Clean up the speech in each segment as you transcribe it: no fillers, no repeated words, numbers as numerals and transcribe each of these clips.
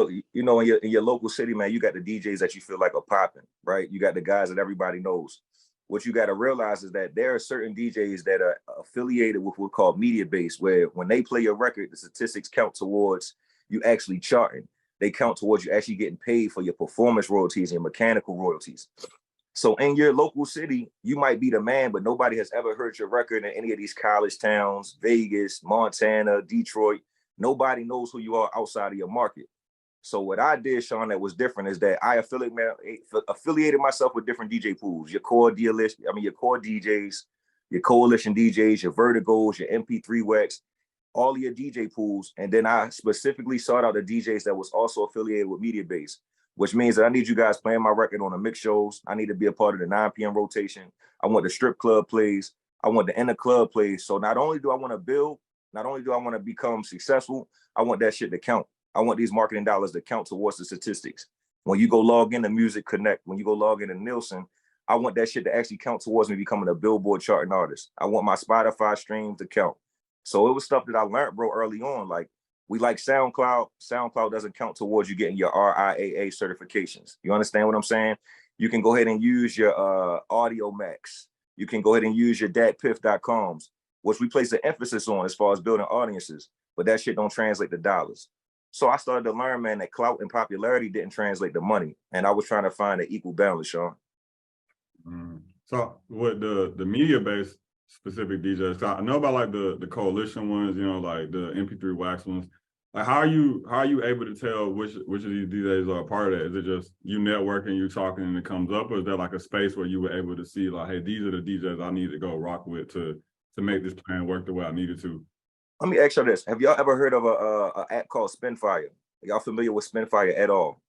you know, in your local city, man, you got the DJs that you feel like are popping, right? You got the guys that everybody knows. What you got to realize is that there are certain DJs that are affiliated with what's called media base, where when they play your record, the statistics count towards you actually charting. They count towards you actually getting paid for your performance royalties and your mechanical royalties. So in your local city, you might be the man, but nobody has ever heard your record in any of these college towns, Vegas, Montana, Detroit. Nobody knows who you are outside of your market. So what I did, Sean, that was different is that I affiliated myself with different DJ pools, your core DJs, your coalition DJs, your vertigos, your MP3 Wax, all of your DJ pools. And then I specifically sought out the DJs that was also affiliated with Media Base, which means that I need you guys playing my record on the mix shows. I need to be a part of the 9 p.m. rotation. I want the strip club plays. I want the inner club plays. So not only do I want to build, not only do I want to become successful, I want that shit to count. I want these marketing dollars to count towards the statistics. When you go log into Music Connect, when you go log into Nielsen, I want that shit to actually count towards me becoming a Billboard charting artist. I want my Spotify streams to count. So it was stuff that I learned, bro, early on. Like, we like SoundCloud. SoundCloud doesn't count towards you getting your RIAA certifications. You understand what I'm saying? You can go ahead and use your Audio Max. You can go ahead and use your datpiff.coms, which we place the emphasis on as far as building audiences, but that shit don't translate to dollars. So I started to learn, man, that clout and popularity didn't translate to money. And I was trying to find an equal balance, Sean. So with the media-based specific DJs, so I know about like the coalition ones, you know, like the MP3 Wax ones. Like how are you able to tell which of these DJs are a part of that? Is it just you networking, you talking, and it comes up, or is there like a space where you were able to see like, hey, these are the DJs I need to go rock with to make this plan work the way I needed to? Let me ask you this. Have y'all ever heard of a app called Spinfire? Are y'all familiar with Spinfire at all?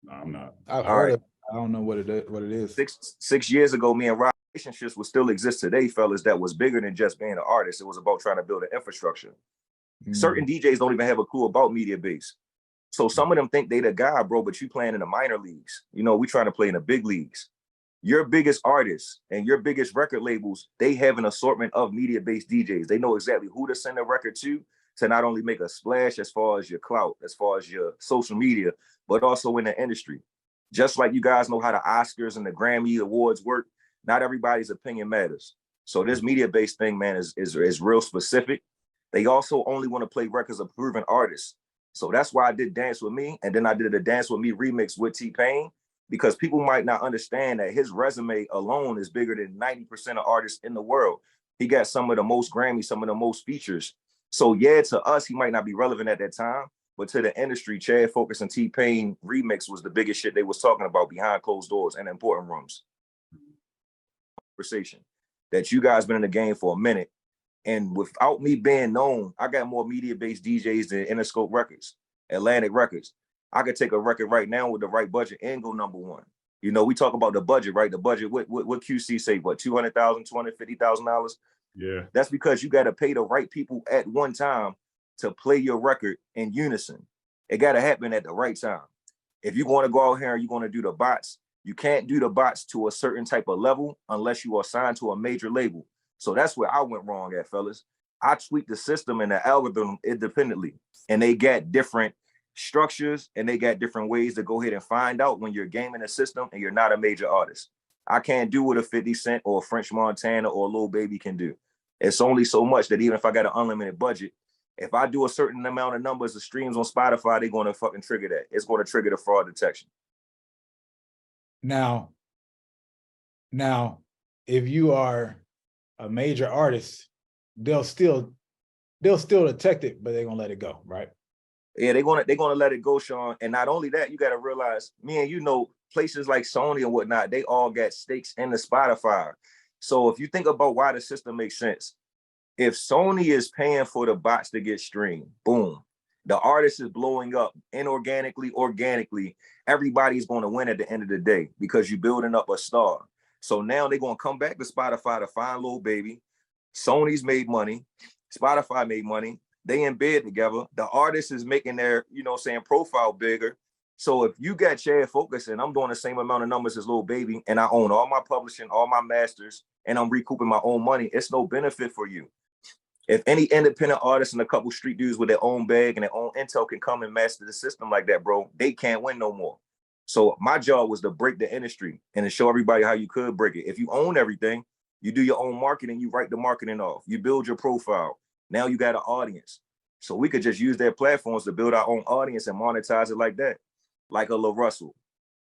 No, I'm not. I've heard of it. I don't know what it is. Six years ago, me and Rob, relationships would still exist today, fellas, that was bigger than just being an artist. It was about trying to build an infrastructure. Certain DJs don't even have a clue about media base. So some of them think they the guy, bro, but you playing in the minor leagues. You know, we trying to play in the big leagues. Your biggest artists and your biggest record labels, they have an assortment of media-based DJs. They know exactly who to send a record to not only make a splash as far as your clout, as far as your social media, but also in the industry. Just like you guys know how the Oscars and the Grammy Awards work, not everybody's opinion matters. So this media-based thing, man, is real specific. They also only want to play records of proven artists. So that's why I did Dance With Me, and then I did a Dance With Me remix with T-Pain, because people might not understand that his resume alone is bigger than 90% of artists in the world. He got some of the most Grammys, some of the most features. So yeah, to us, he might not be relevant at that time, but to the industry, Chad Focus and T-Pain remix was the biggest shit they was talking about behind closed doors and important rooms. Conversation that you guys been in the game for a minute. And without me being known, I got more media-based DJs than Interscope Records, Atlantic Records. I could take a record right now with the right budget and go #1. You know, we talk about the budget, right? The budget, what QC say, what, $200,000, $250,000? Yeah. That's because you got to pay the right people at one time to play your record in unison. It got to happen at the right time. If you want to go out here and you're going to do the bots, you can't do the bots to a certain type of level unless you are signed to a major label. So that's where I went wrong at, fellas. I tweaked the system and the algorithm independently, and they got different structures and they got different ways to go ahead and find out when you're gaming the system and you're not a major artist. I can't do what a 50 Cent or a French Montana or a Lil Baby can do. It's only so much that even if I got an unlimited budget, if I do a certain amount of numbers of streams on Spotify, they're going to fucking trigger that. It's going to trigger the fraud detection. Now, if you are a major artist, they'll still detect it, but they're gonna let it go, right? Yeah, they're gonna let it go, Sean. And not only that, you got to realize, me and you know, places like Sony and whatnot, they all got stakes in the Spotify. So if you think about why the system makes sense, if Sony is paying for the bots to get streamed, boom, the artist is blowing up inorganically, organically. Everybody's going to win at the end of the day because you're building up a star. So now they're going to come back to Spotify to find Lil Baby. Sony's made money. Spotify made money. They in bed together. The artist is making their, profile bigger. So if you got Chad Focus and I'm doing the same amount of numbers as Lil Baby and I own all my publishing, all my masters, and I'm recouping my own money, it's no benefit for you. If any independent artists and a couple street dudes with their own bag and their own intel can come and master the system like that, bro, they can't win no more. So my job was to break the industry and to show everybody how you could break it. If you own everything, you do your own marketing, you write the marketing off, you build your profile. Now you got an audience. So we could just use their platforms to build our own audience and monetize it like that. Like a La Russell,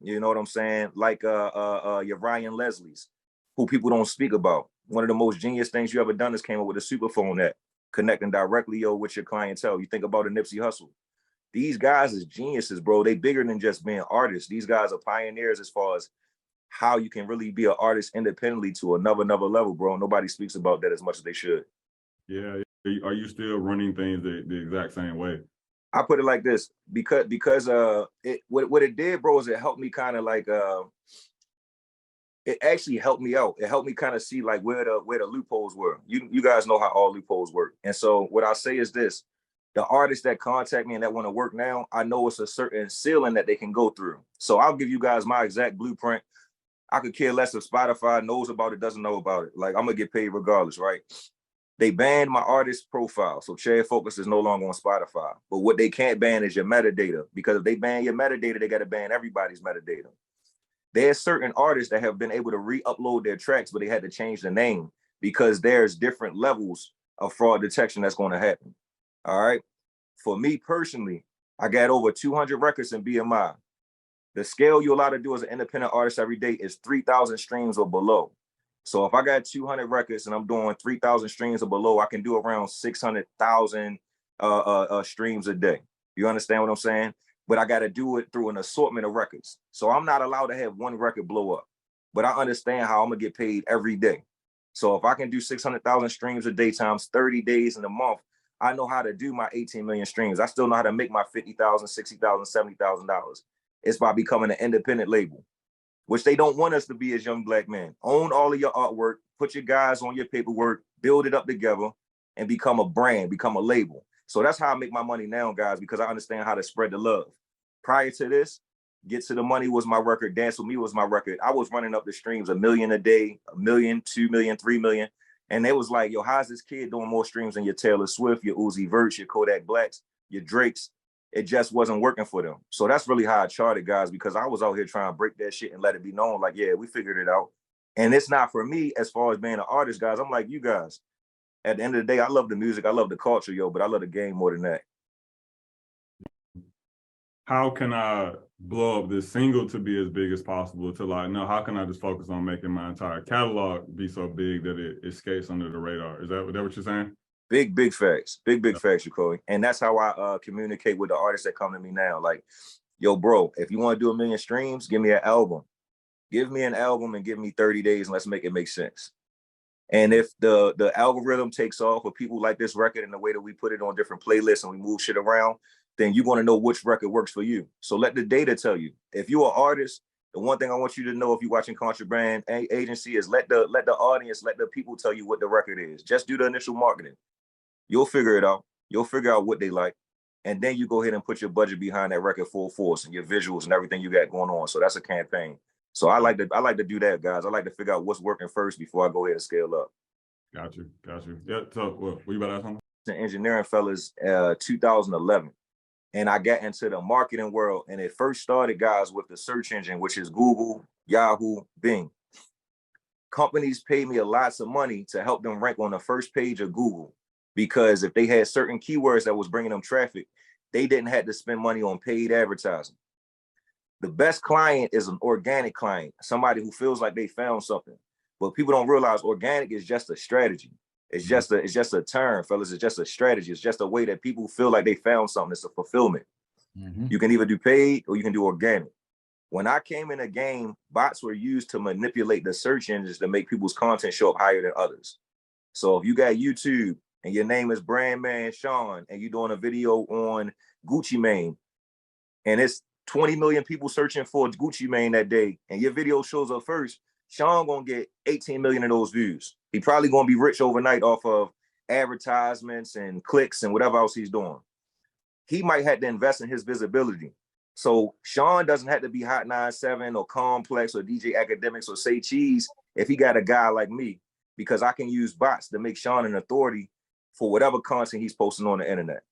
you know what I'm saying? Like your Ryan Leslie's, who people don't speak about. One of the most genius things you ever done is came up with a superphone app, connecting directly with your clientele. You think about a Nipsey Hussle. These guys is geniuses, bro. They bigger than just being artists. These guys are pioneers as far as how you can really be an artist independently to another level, bro. Nobody speaks about that as much as they should. Yeah. Are you still running things the exact same way? I put it like this, because what it did, bro, is it helped me kind of like it actually helped me out. It helped me kind of see like where the loopholes were. You guys know how all loopholes work. And so what I say is this: the artists that contact me and that want to work now, I know it's a certain ceiling that they can go through. So I'll give you guys my exact blueprint. I could care less if Spotify knows about it, doesn't know about it. Like, I'm gonna get paid regardless, right? They banned my artist profile, so Chad Focus is no longer on Spotify. But what they can't ban is your metadata, because if they ban your metadata, they got to ban everybody's metadata. There's certain artists that have been able to re-upload their tracks, but they had to change the name because there's different levels of fraud detection that's going to happen. All right. For me personally, I got over 200 records in BMI. The scale you're allowed to do as an independent artist every day is 3,000 streams or below. So if I got 200 records and I'm doing 3,000 streams or below, I can do around 600,000 streams a day. You understand what I'm saying? But I got to do it through an assortment of records. So I'm not allowed to have one record blow up. But I understand how I'm going to get paid every day. So if I can do 600,000 streams a day times 30 days in a month, I know how to do my 18 million streams. I still know how to make my $50,000, $60,000, $70,000. It's by becoming an independent label, which they don't want us to be as young black men. Own all of your artwork, put your guys on your paperwork, build it up together, and become a brand, become a label. So that's how I make my money now, guys, because I understand how to spread the love. Prior to this, Get to the Money was my record, Dance With Me was my record. I was running up the streams 1 million a day, 1 million, 2 million, 3 million. And they was like, yo, how's this kid doing more streams than your Taylor Swift, your Uzi Verts, your Kodak Blacks, your Drakes? It just wasn't working for them. So that's really how I charted, guys, because I was out here trying to break that shit and let it be known, like, yeah, we figured it out. And it's not for me as far as being an artist, guys. I'm like you guys. At the end of the day, I love the music, I love the culture, yo, but I love the game more than that. How can I blow up this single to be as big as possible? To like, no, how can I just focus on making my entire catalog be so big that it escapes under the radar? Is that what you're saying? Big facts. Big facts, Jacoby. And that's how I communicate with the artists that come to me now. Like, yo, bro, if you want to do 1 million streams, give me an album. Give me an album and give me 30 days and let's make it make sense. And if the algorithm takes off, or people like this record and the way that we put it on different playlists and we move shit around, then you're going to know which record works for you. So let the data tell you. If you're an artist, the one thing I want you to know if you're watching Contraband Agency is let the audience, let the people tell you what the record is. Just do the initial marketing. You'll figure it out. You'll figure out what they like. And then you go ahead and put your budget behind that record full force and your visuals and everything you got going on. So that's a campaign. So I like to do that, guys. I like to figure out what's working first before I go ahead and scale up. Got you. Yeah. So what you about to ask something? The engineering fellas, 2011. And I got into the marketing world. And it first started, guys, with the search engine, which is Google, Yahoo, Bing. Companies paid me lots of money to help them rank on the first page of Google, because if they had certain keywords that was bringing them traffic, they didn't have to spend money on paid advertising. The best client is an organic client, somebody who feels like they found something. But people don't realize organic is just a strategy. It's just a term, fellas. It's just a strategy. It's just a way that people feel like they found something. It's a fulfillment. Mm-hmm. You can either do paid or you can do organic. When I came in the game, bots were used to manipulate the search engines to make people's content show up higher than others. So if you got YouTube and your name is BrandMan Sean and you're doing a video on Gucci Mane and it's 20 million people searching for Gucci Mane that day and your video shows up first, Sean gonna get 18 million of those views. He probably gonna be rich overnight off of advertisements and clicks and whatever else he's doing. He might have to invest in his visibility. So Sean doesn't have to be Hot 97 or Complex or DJ Academics or Say Cheese if he got a guy like me, because I can use bots to make Sean an authority for whatever content he's posting on the internet.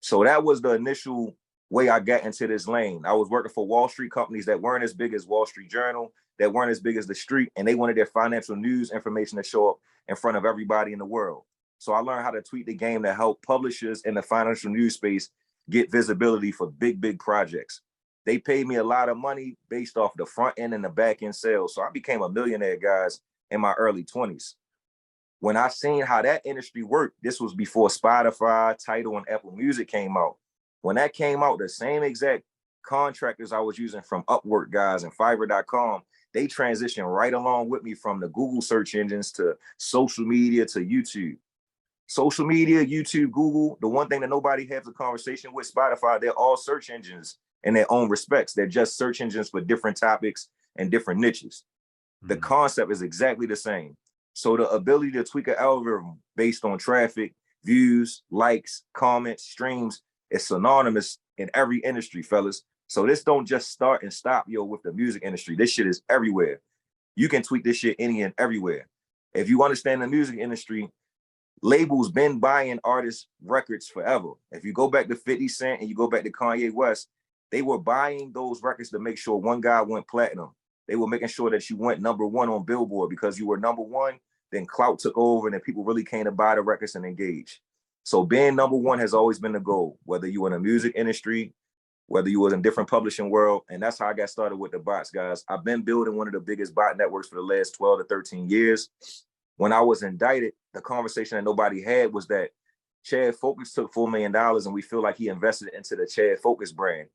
So that was the initial way I got into this lane. I was working for Wall Street companies that weren't as big as Wall Street Journal, that weren't as big as The Street, and they wanted their financial news information to show up in front of everybody in the world. So I learned how to tweak the game to help publishers in the financial news space get visibility for big, big projects. They paid me a lot of money based off the front end and the back end sales. So I became a millionaire, guys, in my early 20s. When I seen how that industry worked, this was before Spotify, Tidal, and Apple Music came out. When that came out, the same exact contractors I was using from Upwork, guys, and Fiverr.com, they transitioned right along with me from the Google search engines to social media to YouTube. Social media, YouTube, Google, the one thing that nobody has a conversation with, Spotify, they're all search engines in their own respects. They're just search engines for different topics and different niches. The concept is exactly the same. So the ability to tweak an algorithm based on traffic, views, likes, comments, streams is synonymous in every industry, fellas. So this don't just start and stop, with the music industry. This shit is everywhere. You can tweak this shit any and everywhere. If you understand the music industry, labels been buying artists' records forever. If you go back to 50 Cent and you go back to Kanye West, they were buying those records to make sure one guy went platinum. They were making sure that you went #1 on Billboard, because you were #1, then clout took over and then people really came to buy the records and engage. So being #1 has always been the goal, whether you were in the music industry, whether you was in different publishing world. And that's how I got started with the bots, guys. I've been building one of the biggest bot networks for the last 12 to 13 years. When I was indicted, the conversation that nobody had was that Chad Focus took $4 million and we feel like he invested into the Chad Focus brand.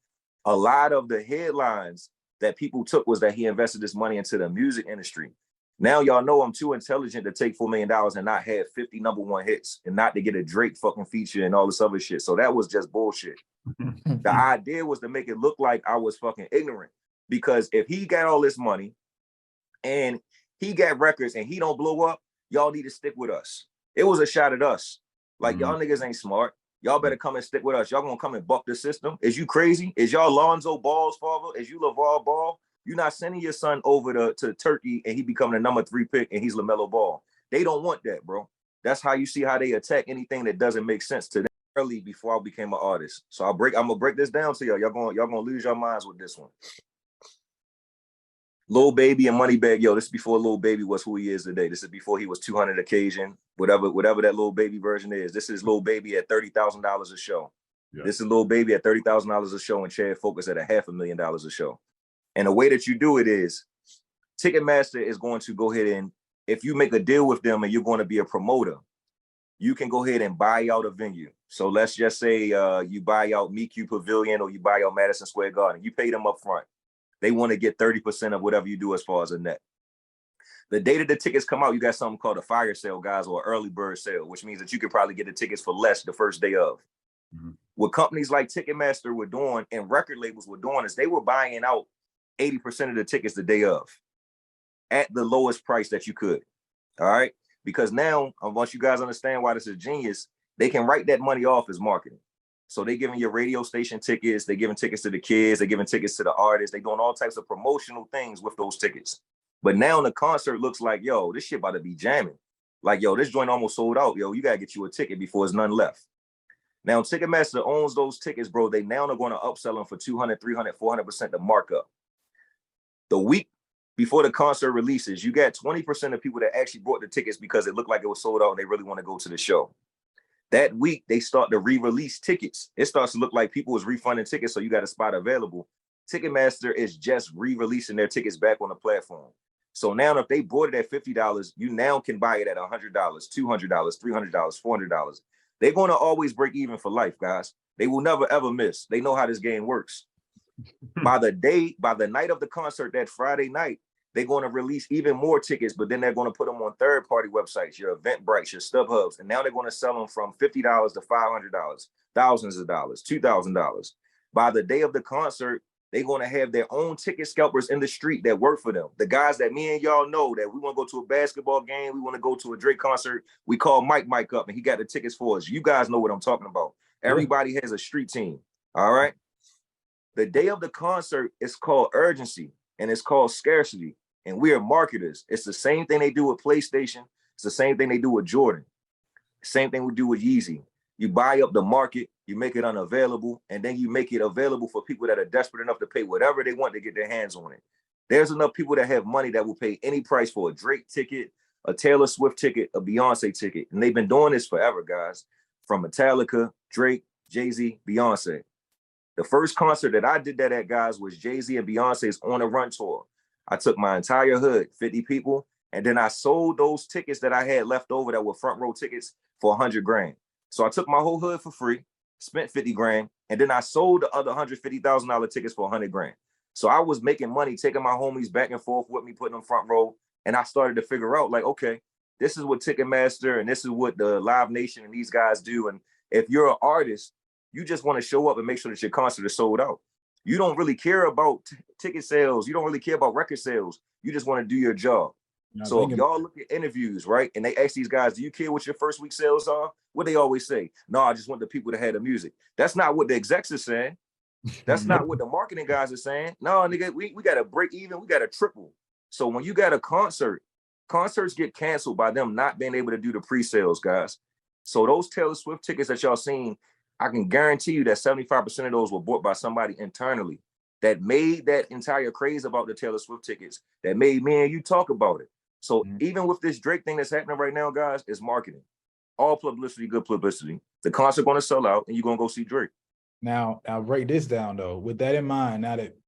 A lot of the headlines that people took was that he invested this money into the music industry. Now y'all know I'm too intelligent to take $4 million and not have 50 #1 hits and not to get a Drake fucking feature and all this other shit. So that was just bullshit. The idea was to make it look like I was fucking ignorant, because if he got all this money and he got records and he don't blow up, y'all need to stick with us. It was a shot at us. Like, y'all niggas ain't smart. Y'all better come and stick with us. Y'all gonna come and buck the system? Is you crazy? Is y'all Lonzo Ball's father? Is you LeVar Ball? You're not sending your son over to Turkey and he becoming the #3 pick and he's LaMelo Ball. They don't want that, bro. That's how you see how they attack anything that doesn't make sense to them. Early before I became an artist. So I'm gonna break this down to y'all. Y'all gonna lose your minds with this one. Lil Baby and Moneybagg, this is before Lil Baby was who he is today. This is before he was 200 occasion, whatever that Lil Baby version is. This is Lil Baby at $30,000 a show. Yeah. This is Lil Baby at $30,000 a show and Chad Focus at $500,000 a show. And the way that you do it is Ticketmaster is going to go ahead and, if you make a deal with them and you're going to be a promoter, you can go ahead and buy out a venue. So let's just say you buy out MeQ Pavilion or you buy out Madison Square Garden. You pay them up front. They want to get 30% of whatever you do as far as a net. The day that the tickets come out, you got something called a fire sale, guys, or early bird sale, which means that you could probably get the tickets for less the first day of. What companies like Ticketmaster were doing and record labels were doing is they were buying out 80% of the tickets the day of at the lowest price that you could. All right. Because now, once you guys understand why this is genius, they can write that money off as marketing. So they giving your radio station tickets, they giving tickets to the kids, they giving tickets to the artists, they doing all types of promotional things with those tickets. But now the concert looks like, this shit about to be jamming. Like, this joint almost sold out. You gotta get you a ticket before there's none left. Now Ticketmaster owns those tickets, bro. They now are going to upsell them for 200, 300, 400% the markup. The week before the concert releases, you got 20% of people that actually bought the tickets because it looked like it was sold out and they really want to go to the show. That week, they start to re-release tickets. It starts to look like people was refunding tickets, so you got a spot available. Ticketmaster is just re-releasing their tickets back on the platform. So now if they bought it at $50, you now can buy it at $100, $200, $300, $400. They're going to always break even for life, guys. They will never, ever miss. They know how this game works. By the night of the concert, that Friday night, they're going to release even more tickets, but then they're going to put them on third-party websites, your Eventbrite, your StubHubs, and now they're going to sell them from $50 to $500, thousands of dollars, $2,000. By the day of the concert, they're going to have their own ticket scalpers in the street that work for them. The guys that me and y'all know that we want to go to a basketball game, we want to go to a Drake concert, we call Mike up, and he got the tickets for us. You guys know what I'm talking about. Everybody has a street team, all right? The day of the concert is called urgency, and it's called scarcity. And we are marketers. It's the same thing they do with PlayStation. It's the same thing they do with Jordan. Same thing we do with Yeezy. You buy up the market, you make it unavailable, and then you make it available for people that are desperate enough to pay whatever they want to get their hands on it. There's enough people that have money that will pay any price for a Drake ticket, a Taylor Swift ticket, a Beyonce ticket. And they've been doing this forever, guys. From Metallica, Drake, Jay-Z, Beyonce. The first concert that I did that at, guys, was Jay-Z and Beyonce's On a Run tour. I took my entire hood, 50 people, and then I sold those tickets that I had left over that were front row tickets for 100 grand. So I took my whole hood for free, spent 50 grand, and then I sold the other $150,000 tickets for 100 grand. So I was making money, taking my homies back and forth with me, putting them front row. And I started to figure out, like, okay, this is what Ticketmaster and this is what the Live Nation and these guys do. And if you're an artist, you just want to show up and make sure that your concert is sold out. You don't really care about ticket sales. You don't really care about record sales. You just want to do your job. So if y'all look at interviews, right, and they ask these guys, do you care what your first week sales are? What they always say? No, I just want the people to have the music. That's not what the execs are saying. That's not what the marketing guys are saying. No, nigga, we got to break even. We got to triple. So when you got a concert, concerts get canceled by them not being able to do the pre-sales, guys. So those Taylor Swift tickets that y'all seen, I can guarantee you that 75% of those were bought by somebody internally that made that entire craze about the Taylor Swift tickets, that made me and you talk about it. So even with this Drake thing that's happening right now, guys, it's marketing. All publicity, good publicity. The concert going to sell out and you're going to go see Drake. Now break this down though. With that in mind, now that